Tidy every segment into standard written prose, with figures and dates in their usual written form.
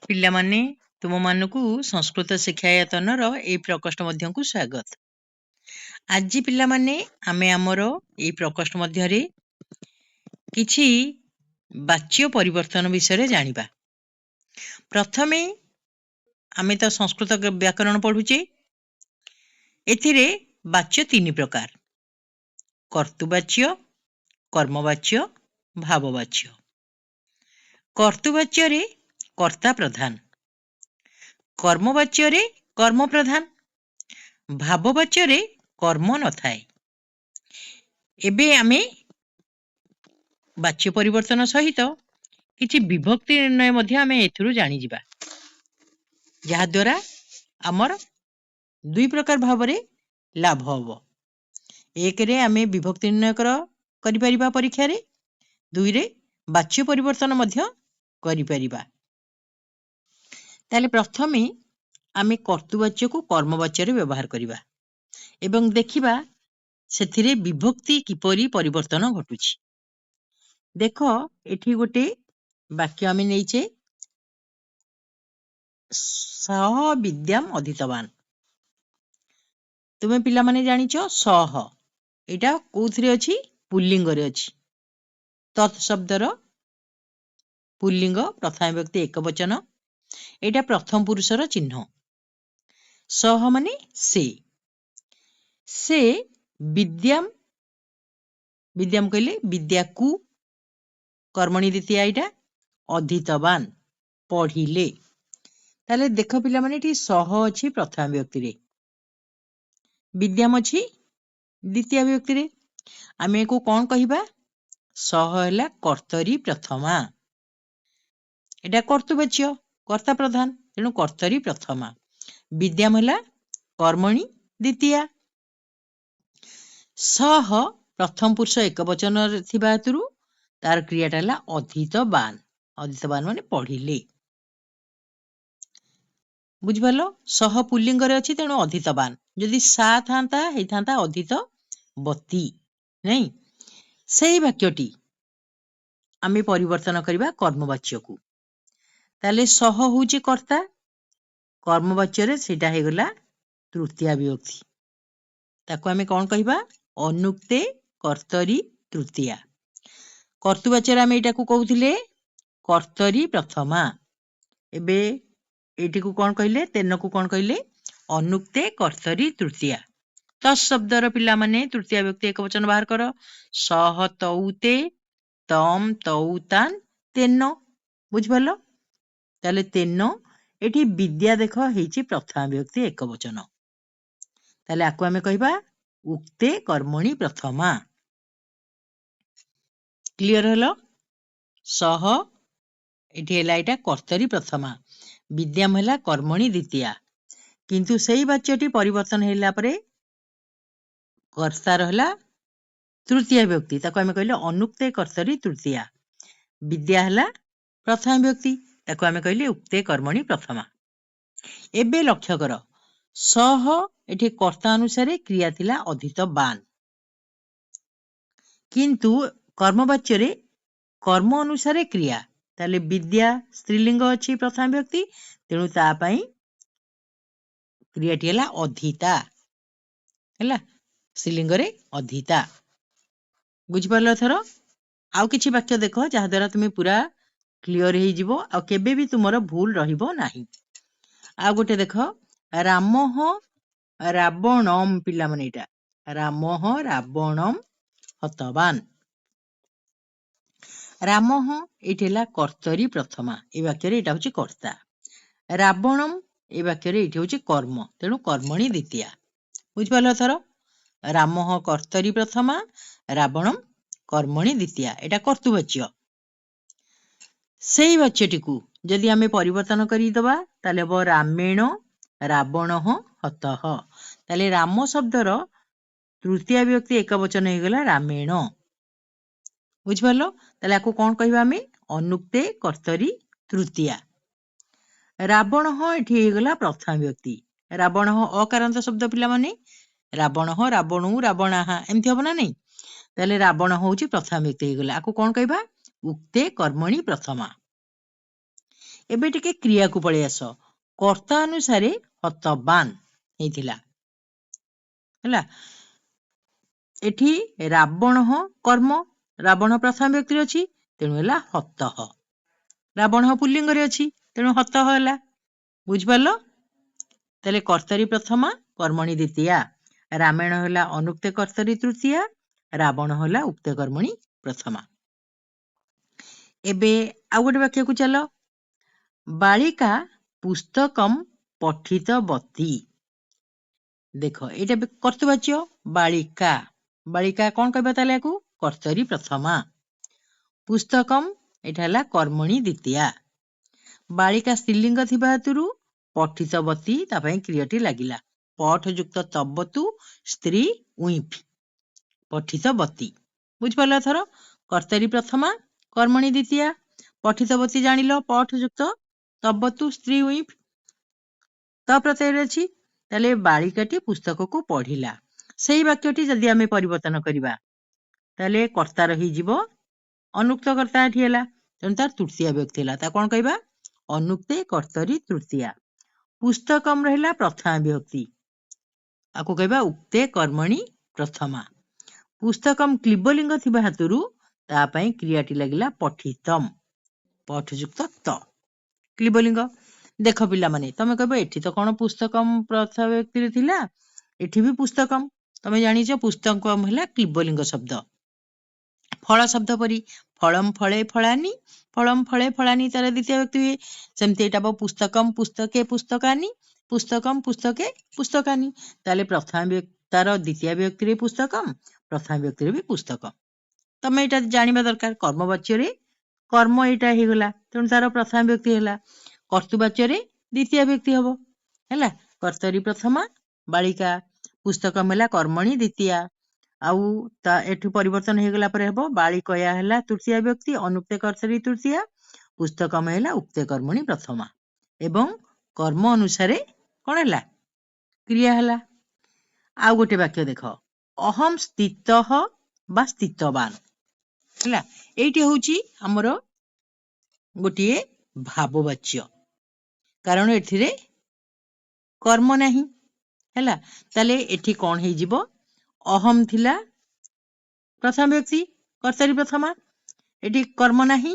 ପିଲାମାନେ ତୁମମାନଙ୍କୁ ସଂସ୍କୃତ ଶିକ୍ଷାୟତନର ଏହି ପ୍ରକୋଷ୍ଠ ମଧ୍ୟକୁ ସ୍ୱାଗତ। ଆଜି ପିଲାମାନେ ଆମେ ଆମର ଏହି ପ୍ରକୋଷ୍ଠ ମଧ୍ୟରେ କିଛି ବାଚ୍ୟ ପରିବର୍ତ୍ତନ ବିଷୟରେ ଜାଣିବା। ପ୍ରଥମେ ଆମେ ତ ସଂସ୍କୃତ ବ୍ୟାକରଣ ପଢୁଛେ। ଏଥିରେ ବାଚ୍ୟ ତିନି ପ୍ରକାର: କର୍ତ୍ତୃବାଚ୍ୟ, କର୍ମବାଚ୍ୟ, ଭାବବାଚ୍ୟ। କର୍ତ୍ତୃବାଚ୍ୟରେ କର୍ତ୍ତା ପ୍ରଧାନ, କର୍ମବାଚ୍ୟରେ କର୍ମ ପ୍ରଧାନ, ଭାବବାଚ୍ୟରେ କର୍ମ ନଥାଏ। ଏବେ ଆମେ ବାଚ୍ୟ ପରିବର୍ତ୍ତନ ସହିତ କିଛି ବିଭକ୍ତି ନିର୍ଣ୍ଣୟ ମଧ୍ୟ ଆମେ ଏଥିରୁ ଜାଣିଯିବା, ଯାହାଦ୍ୱାରା ଆମର ଦୁଇ ପ୍ରକାର ଭାବରେ ଲାଭ ହବ। ଏକରେ ଆମେ ବିଭକ୍ତି ନିର୍ଣ୍ଣୟ କରିପାରିବା ପରୀକ୍ଷାରେ, ଦୁଇରେ ବାଚ୍ୟ ପରିବର୍ତ୍ତନ ମଧ୍ୟ କରିପାରିବା। ତାହେଲେ ପ୍ରଥମେ ଆମେ କର୍ତ୍ତୃବାଚ୍ୟକୁ କର୍ମବାଚ୍ୟରେ ବ୍ୟବହାର କରିବା ଏବଂ ଦେଖିବା ସେଥିରେ ବିଭକ୍ତି କିପରି ପରିବର୍ତ୍ତନ ଘଟୁଛି। ଦେଖ, ଏଠି ଗୋଟେ ବାକ୍ୟ ଆମେ ନେଇଛେ, ସହ ବିଦ୍ୟାମ୍ ଅଧୀତବାନ୍। ତୁମେ ପିଲାମାନେ ଜାଣିଛ ସହ ଏଇଟା କୋଉଥିରେ ଅଛି? ପୁଲ୍ଲିଙ୍ଗରେ ଅଛି। ତତ୍ ଶବ୍ଦର ପୁଲ୍ଲିଙ୍ଗ, ପ୍ରଥମା ବିଭକ୍ତି ଏକବଚନ। ଏଇଟା ପ୍ରଥମ ପୁରୁଷର ଚିହ୍ନ। ସହ ମାନେ ସେ। ସେ ବିଦ୍ୟାମ୍, ବିଦ୍ୟାମ୍ କହିଲେ ବିଦ୍ୟାକୁ, କର୍ମଣି ଦ୍ୱିତୀୟା ଏଇଟା, ଅଧୀତବାନ୍ ପଢିଲେ। ତାହେଲେ ଦେଖ ପିଲାମାନେ, ଏଠି ସହ ଅଛି ପ୍ରଥମା ବିଭକ୍ତିରେ, ବିଦ୍ୟାମ୍ ଅଛି ଦ୍ୱିତୀୟା ବିଭକ୍ତିରେ। ଆମେ ଏକୁ କଣ କହିବା? ସହ ହେଲା କର୍ତ୍ତରୀ ପ୍ରଥମା। ଏଟା କର୍ତ୍ତୃବାଚ୍ୟ, କର୍ତ୍ତା ପ୍ରଧାନ, ତେଣୁ କର୍ତ୍ତରୀ ପ୍ରଥମା। ବିଦ୍ୟାମ୍ ହେଲା କର୍ମଣି ଦ୍ୱିତୀୟା। ସହ ପ୍ରଥମ ପୁରୁଷ ଏକବଚନରେ ଥିବା ହେତୁରୁ ତାର କ୍ରିୟାଟା ହେଲା ଅଧୀତବାନ୍। ଅଧୀତବାନ୍ ମାନେ ପଢିଲେ। ବୁଝିପାରିଲ? ସହ ପୁଲ୍ଲିଙ୍ଗରେ ଅଛି, ତେଣୁ ଅଧୀତବାନ୍। ଯଦି ସା ଥାନ୍ତା ହେଇଥାନ୍ତା ଅଧୀତବତୀ, ନାଇଁ? ସେଇ ବାକ୍ୟଟି ଆମେ ପରିବର୍ତ୍ତନ କରିବା କର୍ମବାଚ୍ୟକୁ। ତାହେଲେ ସହ ହଉଛି କର୍ତ୍ତା, କର୍ମବାଚ୍ୟରେ ସେଇଟା ହେଇଗଲା ତୃତୀୟା ବିଭକ୍ତି। ତାକୁ ଆମେ କଣ କହିବା? ଅନୁକ୍ତେ କର୍ତ୍ତରୀ ତୃତୀୟା। କର୍ତ୍ତୃବାଚ୍ୟରେ ଆମେ ଏଇଟାକୁ କହୁଥିଲେ କର୍ତ୍ତରୀ ପ୍ରଥମା। ଏବେ ଏଇଟିକୁ କଣ କହିଲେ? ତେନକୁ କଣ କହିଲେ? ଅନୁକ୍ତେ କର୍ତ୍ତରୀ ତୃତୀୟା। ତତ୍ ଶବ୍ଦର ପିଲାମାନେ ତୃତୀୟା ବିଭକ୍ତି ଏକବଚନ ବାହାର କର। ସହ ତୌତେ, ତମ୍ ତୌତାନ୍ ତେନ। ବୁଝିପାରିଲ? ତାହେଲେ ତେନ, ଏଠି ବିଦ୍ୟା ଦେଖ ହେଇଛି ପ୍ରଥମା ବିଭକ୍ତି ଏକବଚନ। ତାହେଲେ ଆକୁ ଆମେ କହିବା ଉକ୍ତେ କର୍ମଣି ପ୍ରଥମା। କ୍ଲିୟର ହେଲ? ସହ ଏଠି ହେଲା ଏଇଟା କର୍ତ୍ତରୀ ପ୍ରଥମା, ବିଦ୍ୟାମ୍ ହେଲା କର୍ମଣି ଦ୍ୱିତୀୟା। କିନ୍ତୁ ସେଇ ବାଚ୍ୟଟି ପରିବର୍ତ୍ତନ ହେଲା ପରେ କର୍ତ୍ତା ରହିଲା ତୃତୀୟା ବିଭକ୍ତି, ତାକୁ ଆମେ କହିଲେ ଅନୁକ୍ତେ କର୍ତ୍ତରୀ ତୃତୀୟା। ବିଦ୍ୟା ହେଲା ପ୍ରଥମା ବିଭକ୍ତି, ତାକୁ ଆମେ କହିଲେ ଉକ୍ତେ କର୍ମଣି ପ୍ରଥମା। ଏବେ ଲକ୍ଷ୍ୟ କର, ସହ ଏଠି କର୍ତ୍ତା ଅନୁସାରେ କ୍ରିୟା ଥିଲା ଅଧୀତବାନ୍, କିନ୍ତୁ କର୍ମବାଚ୍ୟରେ କର୍ମ ଅନୁସାରେ କ୍ରିୟା। ତାହେଲେ ବିଦ୍ୟା ସ୍ତ୍ରୀଲିଙ୍ଗ ଅଛି ପ୍ରଥମା ବିଭକ୍ତି, ତେଣୁ ତା ପାଇଁ କ୍ରିୟାଟି ହେଲା ଅଧୀତା। ହେଲା, ସ୍ତ୍ରୀଲିଙ୍ଗରେ ଅଧୀତା। ବୁଝିପାରିଲ? ଏଥର ଆଉ କିଛି ବାକ୍ୟ ଦେଖ, ଯାହାଦ୍ୱାରା ତୁମେ ପୁରା କ୍ଲିୟର ହେଇଯିବ ଆଉ କେବେ ବି ତୁମର ଭୁଲ ରହିବ ନାହିଁ। ଆଉ ଗୋଟେ ଦେଖ, ରାମଃ ରାବଣମ୍। ପିଲାମାନେ ଏଇଟା ରାମଃ ରାବଣମ୍ ହତବାନ୍। ରାମଃ ଏଇଠି ହେଲା କର୍ତ୍ତରୀ ପ୍ରଥମା, ଏ ବାକ୍ୟରେ ଏଇଟା ହଉଛି କର୍ତ୍ତା। ରାବଣମ୍ ଏ ବାକ୍ୟରେ ଏଇଠି ହଉଛି କର୍ମ, ତେଣୁ କର୍ମଣି ଦ୍ୱିତୀୟା। ବୁଝିପାରିଲ? ଏଥର ରାମଃ କର୍ତ୍ତରୀ ପ୍ରଥମା, ରାବଣମ୍ କର୍ମଣି ଦ୍ୱିତୀୟା, ଏଇଟା କର୍ତ୍ତୃବାଚ୍ୟ। ସେଇ ବାଚ୍ୟଟିକୁ ଯଦି ଆମେ ପରିବର୍ତ୍ତନ କରିଦବା, ତାହେଲେ ହବ ରାମେଣ ରାବଣଃ ହତଃ। ତାହେଲେ ରାମ ଶବ୍ଦର ତୃତୀୟା ବିଭକ୍ତି ଏକବଚନ ହେଇଗଲା ରାମେଣ। ବୁଝିପାରିଲ? ତାହେଲେ ଆକୁ କଣ କହିବା ଆମେ? ଅନୁକ୍ତେ କର୍ତ୍ତରୀ ତୃତୀୟା। ରାବଣଃ ଏଠି ହେଇଗଲା ପ୍ରଥମା ବିଭକ୍ତି। ରାବଣଃ ଅକାରାନ୍ତ ଶବ୍ଦ ପିଲାମାନେ, ରାବଣଃ ରାବଣୁ ରାବଣାହା ଏମିତି ହବ ନା ନାଇଁ? ତାହେଲେ ରାବଣ ହଉଛି ପ୍ରଥମା ବିଭକ୍ତି ହେଇଗଲା, ଆକୁ କଣ କହିବା? ଉକ୍ତେ କର୍ମଣି ପ୍ରଥମା। एबे टिके क्रिया को पळे आस कर्ता अनुसारे हतवान हेतिला हला एठी रावण कर्म रावण प्रथम व्यक्ति अछि तेणु हला हतः रावण पुल्लिंग रे अछि तेणु हतः हला बुझ पालो तले कर्तरी प्रथमा कर्मणि द्वितीया रामायण हला अनुक्ते कर्तरी तृतीया रावण हला उक्ते कर्मणि प्रथमा एबे आ गोटे वाक्य को चलो बालिका पुस्तकम पठितवती देखो एटा कर्तृवाच्य बालिका बालिका कौन कहबा ताले को कर्तरी प्रथमा पुस्तकम एटा हला कर्मणि द्वितीया बालिका स्त्रीलिंग थिबा हेतुरु पठितवती ता पई क्रियाटी लागिला पठ युक्त तबतु स्त्री उइफ पठितवती बुझ पाला थरो कर्तरी प्रथमा कर्मणि द्वितीया पठितवती जानिलो पठ युक्त तबतु स्त्री उइफ त प्रत्यय अछि तले बालिकाटी पुस्तक को पढ़िला सेही वाक्यटी जदि आमे परिवर्तन करिबा तले कर्ता रही जीवो अनुक्त कर्ता एठी हला तेणु तार तृतीया व्यक्ति हला ता कोन कहबा अनुक्ते कर्तरी तृतीया पुस्तकम रहिला प्रथमा विभक्ति आको कहबा उक्ते कर्मणि प्रथमा पुस्तकम क्लिबलिंग थिबा हेतुरु ता पई क्रियाटी लागिला पठितम पठयुक्त त क्लिबलिंग देख पिला माने तमे कहबो एठी तो कोन पुस्तकम प्रथम व्यक्ति थिला एठी भी पुस्तकम तमे जानि छ पुस्तकम हला क्लिबलिंग शब्द फल शब्द परी फलम फळे फळानी फलम फळे फळानी तार द्वितीय व्यक्ति हुए सेमते एटा पुस्तकम पुस्तके पुस्तकानी पुस्तकम पुस्तके पुस्तकानी ताले प्रथम व्यक्ति तार द्वितीय व्यक्ति रे पुस्तकम प्रथम व्यक्ति रे भी पुस्तकम तमे एटा जानिबा दरकार कर्मवाच्य रे कर्म एटा हे गला तेणु तार प्रथम व्यक्ति हला कर्तृवाच्य रे द्वितीय व्यक्ति हबो हला कर्तरी प्रथमा बालिका पुस्तकम हला कर्मणि द्वितीया आउ ता एठु परिवर्तन हे गला परे हबो बालिकया हला तृतीय व्यक्ति अनुक्ते कर्तरी तृतीया पुस्तकम हला उक्ते कर्मणि प्रथमा एवं कर्म अनुसारे कोन हला क्रिया हला आउ गोटे वाक्य देखो अहम स्थितः बा स्थितवान हला एठी होची हमरो गोटिए भाववाच्य कारण एथिरे कर्म नाही हला ताले एठी कोन हे जिवो अहम थिला प्रथम व्यक्ति कर्तरी प्रथमा एठी कर्म नाही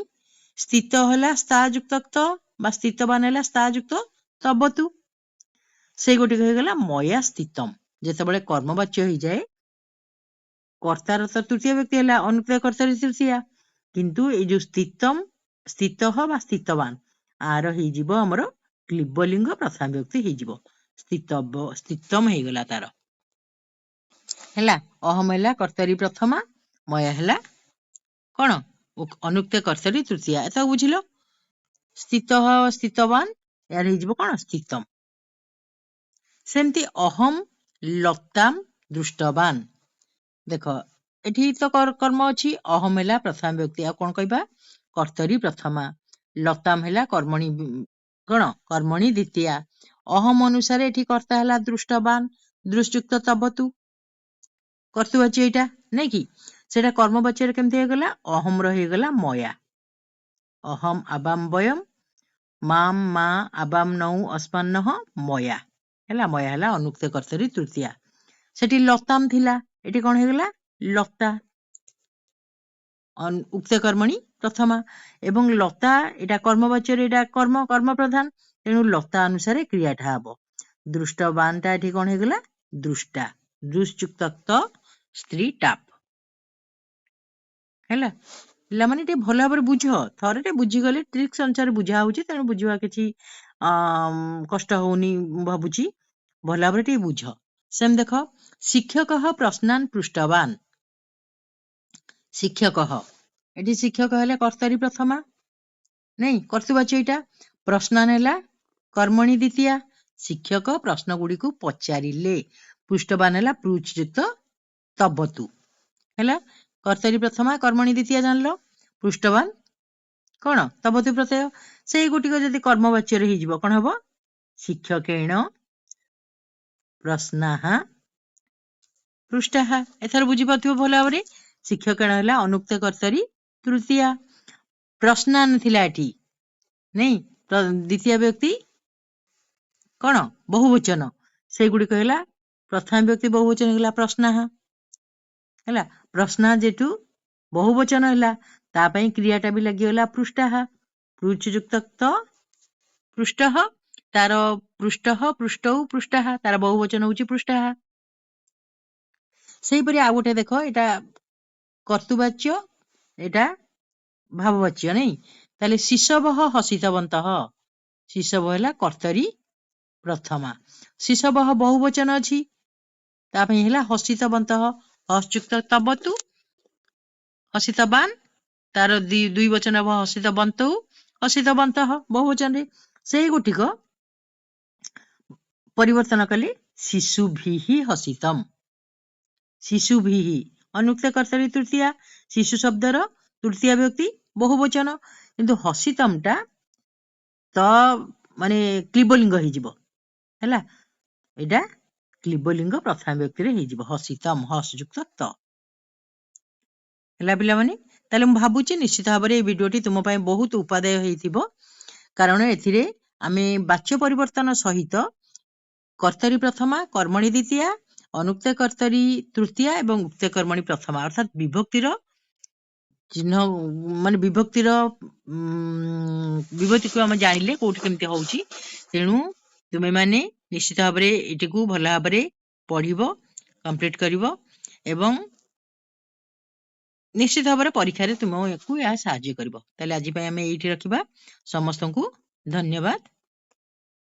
स्थित हला स्था युक्त त बा स्थितवान हला स्था युक्त तबतु से गोटे कहि गला मया स्थितम जेते बळे कर्मवाच्य हो जाए कर्तार तो तृतीय व्यक्ति हला अनुक्रिय कर्तरी तृतीया किंतु ए जो स्थितम स्थितः बा स्थितवान आर हे जिवो हमरो क्लिबलिंग प्रथम व्यक्ति हे जिवो स्थितम हे गला तार हला अहम हला कर्तरी प्रथमा मया हला कोन अनुक्ते कर्तरी तृतीया एता बुझिलो स्थितः स्थितवान यार हे जिवो कोन स्थितम सेमती अहम लताम दृष्टवान देखो एठी तो कर्म अछि अहम हला प्रथम व्यक्ति आ कोन कहबा कर्तरी प्रथमा लताम हला कर्मणि गण कर्मणि द्वितीया अहम अनुसार एठी कर्ता हला दृष्टवान दृष्टयुक्त तबतु कर्तृवाच्य एटा नै कि सेटा कर्मवाच्य रे केमते हे गला अहम रहि गला मया अहम आबाम वयम माम मा आबाम नौ अस्पन्नः मया हला मया हला अनुक्ते कर्तरी तृतीया सेठी लताम थिला एठी कोन हे गला लता उक्ते कर्मणि प्रथमा एवं लता एटा कर्मवाच्य रे एटा कर्म कर्म प्रधान तेणु लता अनुसार क्रियाटा हबो दृष्टवानटा एठी कोन हे गला दृष्टा दृष्टयुक्त त स्त्री टाप हला ला माने टे भला भाबरे बुझ थरे टे बुझी गले ट्रिक्स अनुसार बुझा होची तेणु बुझवा किछि कष्ट होनी भाबुची भला भाबरे टे बुझ सेम देखो शिक्षकः प्रश्नान पृष्ठवान शिक्षकः एठी शिक्षक हले कर्तरी प्रथमा नै कर्तृवाच्य एटा प्रश्नान हला कर्मणि द्वितीया शिक्षक प्रश्न गुडी को पचारिले पृष्ठवान हला पृच्छयुक्त तबतु हला कर्तरी प्रथमा कर्मणि द्वितीया जानलो पृष्ठवान कोन तबतु प्रत्यय सेही गुटी को जदी कर्मवाच्य रे हि जिवो कोन हबो शिक्षकेण प्रश्नाः पृष्ठाः एथर बुझी पाथिबो भला भाबरे शिक्षकेण हला अनुक्त कर्तरी तृतीया प्रश्नान थिला एठी नै द्वितीय व्यक्ति कौन बहुवचन सेगुड़िक है प्रथम व्यक्ति बहुवचन है प्रश्नाः है प्रश्ना जेठू बहुवचन है क्रियाटा भी लगिगला पृष्ठाः पृच्छयुक्त पृष्ठ तार पृष्ठ पृष्ठौ पृष्ठाः तार बहुवचन होची पृष्ठाः सेही परि आ गोटे देख एटा कर्तृवाच्य एटा भाववाच्य नहीं ताले शिशवः हसितवन्तः शिशव है कर्तरी प्रथमा शिशवः बहुवचन अछि तापई है हसितवन्तः हसयुक्त तबतु हसितवान तार दुई वचन हम हसितवन्तौ हसितवन्तः बहुवचन रे से गुटिक परिवर्तन कले शिशुभिः हसितम शिशुभिः अनुक्त कर्तरी तृतीया शिशु शब्दर तृतीय व्यक्ति बहुवचन किंतु हसितमटा तो माने क्लिबलिंग हो जिवो हैला एटा क्लिबलिंग प्रथम व्यक्ति रे हो जिवो हसितम हसयुक्त त हैला पिला माने ताले हम भाबुची निश्चित भाव में भिडियोटी तुम पाए बहुत उपादेय होइथिबो कारण एथिरे आमे वाच्य परिवर्तन सहित कर्तरी प्रथमा कर्मणि द्वितीया अनुक्त कर्तरी तृतीया एवं उक्त कर्मणि प्रथमा अर्थात विभक्तिर चिन्ह माने विभक्तिर विभक्ति को हम जानिले कोठी केमते होउची तेणु तुमे माने निश्चित भाव में एटी को भला भाव में पढ़िबो कंप्लीट करिवो एवं निश्चित भाव में परीक्षा तुमको यह साहाय्य करिवो ताले आज पय हमें एठी रखिबा समस्त को धन्यवाद।